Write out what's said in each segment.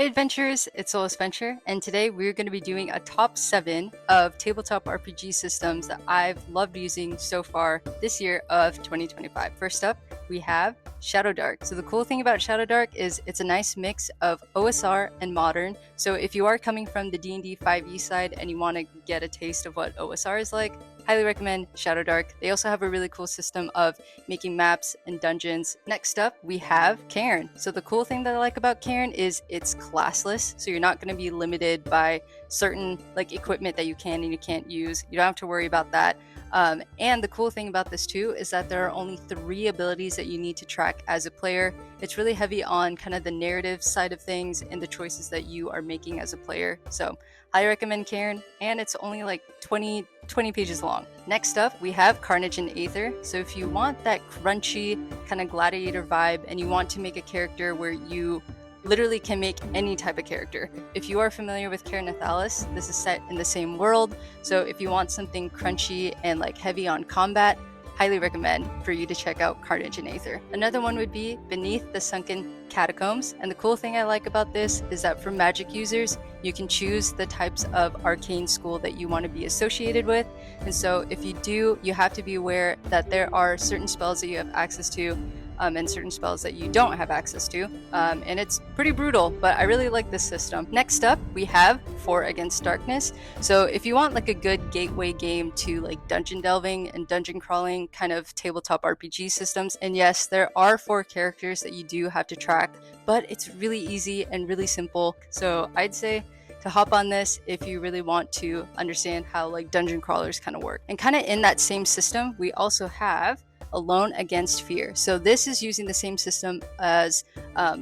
Hey adventurers, it's Soul Adventure, and today we're going to be doing a top 7 of tabletop RPG systems that I've loved using so far this year of 2025. First up, we have Shadow Dark. So the cool thing about Shadow Dark is it's a nice mix of OSR and modern. So if you are coming from the D&D 5e side and you want to get a taste of what OSR is like, highly recommend Shadow Dark. They also have a really cool system of making maps and dungeons. Next up, we have Cairn. So the cool thing that I like about Cairn is it's classless, so you're not going to be limited by certain equipment that you can and you can't use. You don't have to worry about that. And the cool thing about this too is that there are only 3 abilities that you need to track as a player. It's really heavy on kind of the narrative side of things and the choices that you are making as a player. So I recommend Cairn, and it's only like 20 pages long. Next up, we have Carnage Aether. So if you want that crunchy kind of gladiator vibe and you want to make a character where you literally can make any type of character. If you are familiar with Cairn Nathalis, this is set in the same world. So if you want something crunchy and like heavy on combat, highly recommend for you to check out Carnage Aether. Another one would be Beneath the Sunken Catacombs. And the cool thing I like about this is that for magic users, you can choose the types of arcane school that you want to be associated with. And so if you do, you have to be aware that there are certain spells that you have access to and certain spells that you don't have access to. And it's pretty brutal, but I really like this system. Next up, we have For Against Darkness. So if you want like a good gateway game to like dungeon delving and dungeon crawling kind of tabletop RPG systems, and yes, there are 4 characters that you do have to track, but it's really easy and really simple. So I'd say to hop on this if you really want to understand how like dungeon crawlers kind of work. And kind of in that same system, we also have Alone Against Fear. So this is using the same system as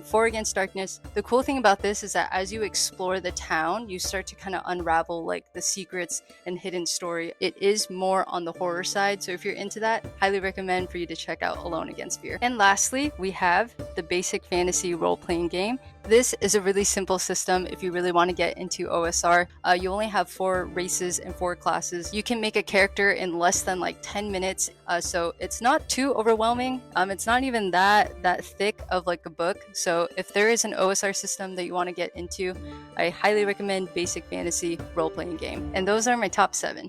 For Against Darkness. The cool thing about this is that as you explore the town, you start to kind of unravel like the secrets and hidden story. It is more on the horror side, so if you're into that, highly recommend for you to check out Alone Against Fear. And lastly, we have the basic fantasy role-playing game. This is a really simple system if you really want to get into OSR. You only have 4 races and 4 classes. You can make a character in less than like 10 minutes, so it's not too overwhelming. It's not even that thick of like a book. So if there is an OSR system that you want to get into, I highly recommend Basic Fantasy Role-Playing Game. And those are my top 7.